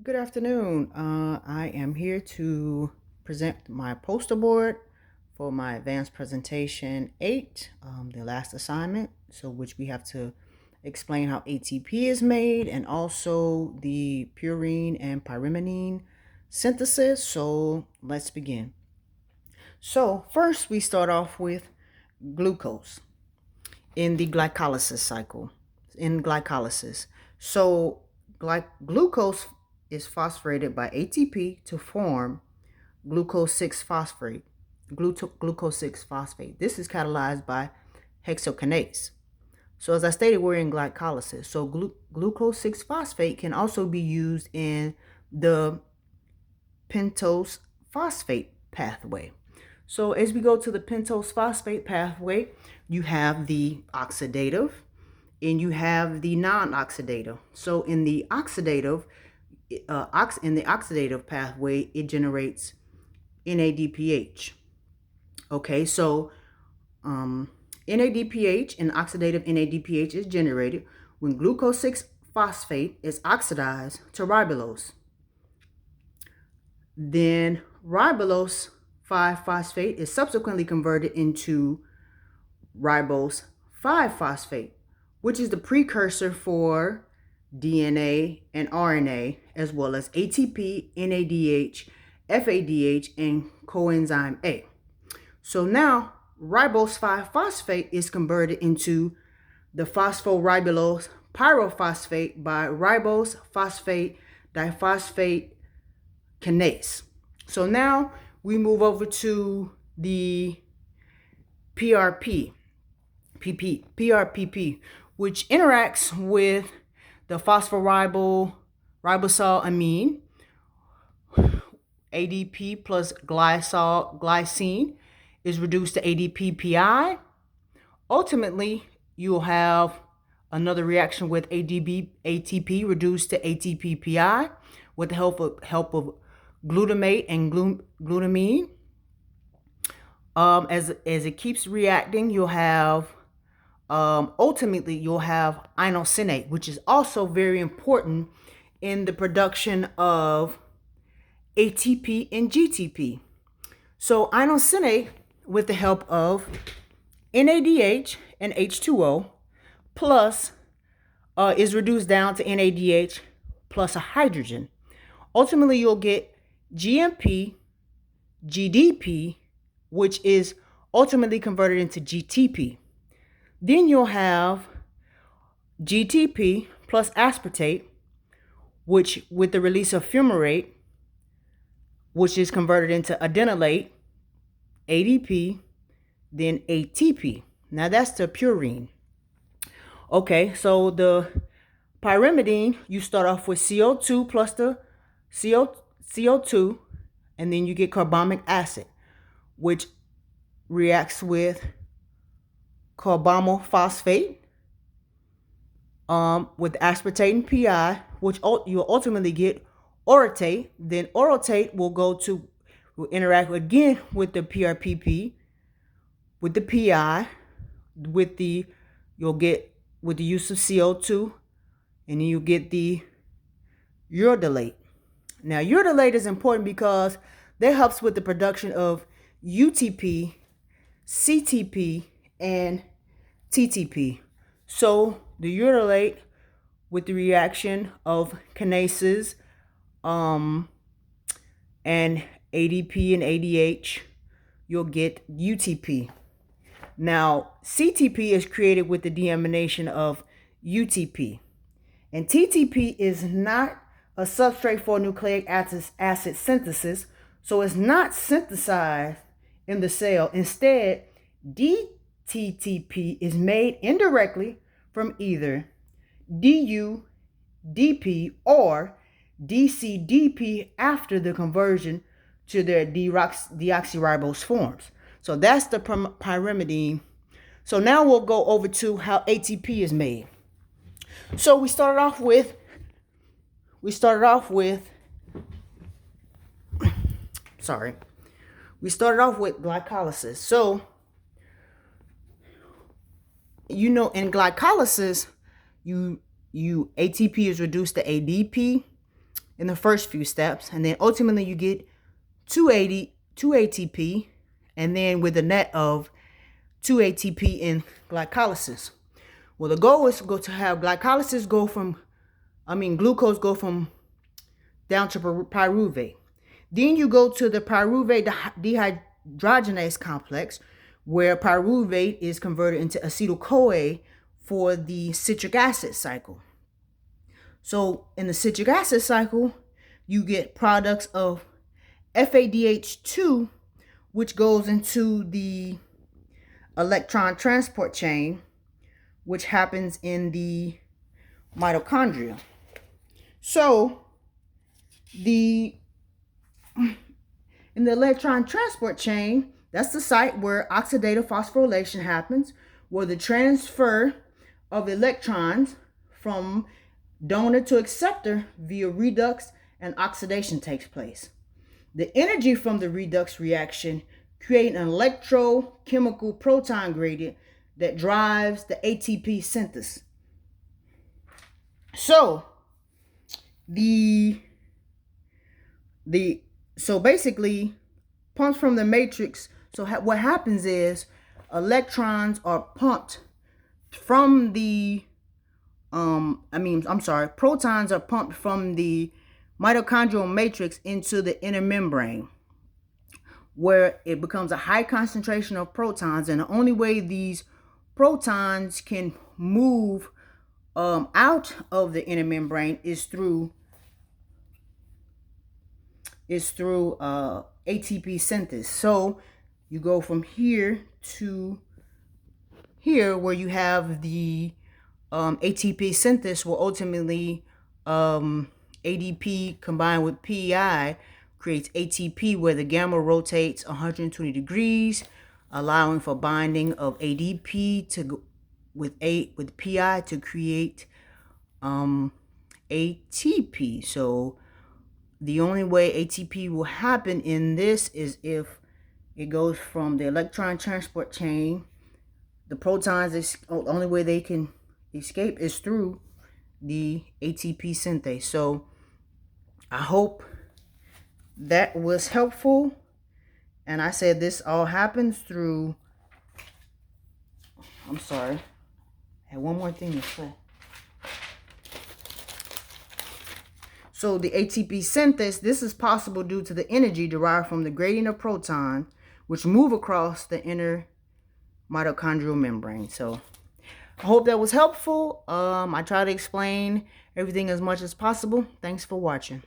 Good afternoon. I am here to present my poster board for my advanced presentation 8, the last assignment, so which we have to explain how ATP is made and also the purine and pyrimidine synthesis. So let's begin. So first we start off with glucose in the glycolysis cycle, in glycolysis. So glucose is phosphorated by ATP to form glucose 6 phosphate. Glucose 6 phosphate. This is catalyzed by hexokinase. So as I stated, we're in glycolysis. So glucose 6 phosphate can also be used in the pentose phosphate pathway. So as we go to the pentose phosphate pathway, you have the oxidative and you have the non-oxidative. So in the oxidative pathway, it generates NADPH. Okay, so NADPH and oxidative NADPH is generated when glucose 6 phosphate is oxidized to ribulose. Then ribulose 5 phosphate is subsequently converted into ribose 5 phosphate, which is the precursor for DNA and RNA, as well as ATP, NADH, FADH, and coenzyme A. So now ribose 5 phosphate is converted into the phospholribulose pyrophosphate by ribose phosphate diphosphate kinase. So now we move over to the PRP, which interacts with the phosphorybyl-ribosylamine, ADP plus glycine is reduced to ADP-PI. Ultimately, you'll have another reaction with ATP reduced to ATP-PI with the help of glutamate and glutamine. As it keeps reacting, you'll have ultimately you'll have inosinate, which is also very important in the production of ATP and GTP. So inosinate, with the help of NADH and H2O plus is reduced down to NADH plus a hydrogen. Ultimately, you'll get GMP, GDP, which is ultimately converted into GTP. Then you'll have GTP plus aspartate, which with the release of fumarate, which is converted into adenylate, ADP, then ATP. Now that's the purine. Okay, so the pyrimidine, you start off with CO2 plus the CO2, and then you get carbamic acid, which reacts with carbamophosphate with aspartate and PI, which you'll ultimately get orotate. Then orotate will interact again with the PRPP, with the PI, you'll get with the use of CO2, and then you get the uridyllate. Now uridyllate is important because that helps with the production of UTP, CTP, and TTP. So the uridyllate, with the reaction of kinases and ADP and ADH, you'll get UTP. Now CTP is created with the deamination of UTP, and TTP is not a substrate for nucleic acid synthesis, so it's not synthesized in the cell. Instead, DTTP is made indirectly from either DUDP or DCDP after the conversion to their deoxyribose forms. So that's the pyrimidine. So now we'll go over to how ATP is made. So we started off with glycolysis. So in glycolysis, ATP is reduced to ADP, in the first few steps, and then ultimately you get 2 ATP, and then with a net of 2 ATP in glycolysis. Well, the goal is to have glucose go from down to pyruvate. Then you go to the pyruvate dehydrogenase complex, where pyruvate is converted into acetyl-CoA for the citric acid cycle. So in the citric acid cycle, you get products of FADH2, which goes into the electron transport chain, which happens in the mitochondria. So in the electron transport chain, that's the site where oxidative phosphorylation happens, where the transfer of electrons from donor to acceptor via redox and oxidation takes place. The energy from the redox reaction creates an electrochemical proton gradient that drives the ATP synthesis. So so basically, pumps from the matrix. So what happens is electrons are pumped from the protons are pumped from the mitochondrial matrix into the inner membrane, where it becomes a high concentration of protons, and the only way these protons can move out of the inner membrane is through ATP synthesis. So you go from here to here, where you have the ATP synthesis will ultimately ADP combined with PEI creates ATP, where the gamma rotates 120 degrees, allowing for binding of ADP with PI to create ATP. So the only way ATP will happen in this is if it goes from the electron transport chain. The protons, the only way they can escape is through the ATP synthase. So I hope that was helpful. And I said this all happens through, I had one more thing to say. So the ATP synthesis, this is possible due to the energy derived from the gradient of protons, which move across the inner mitochondrial membrane. So I hope that was helpful. I try to explain everything as much as possible. Thanks for watching.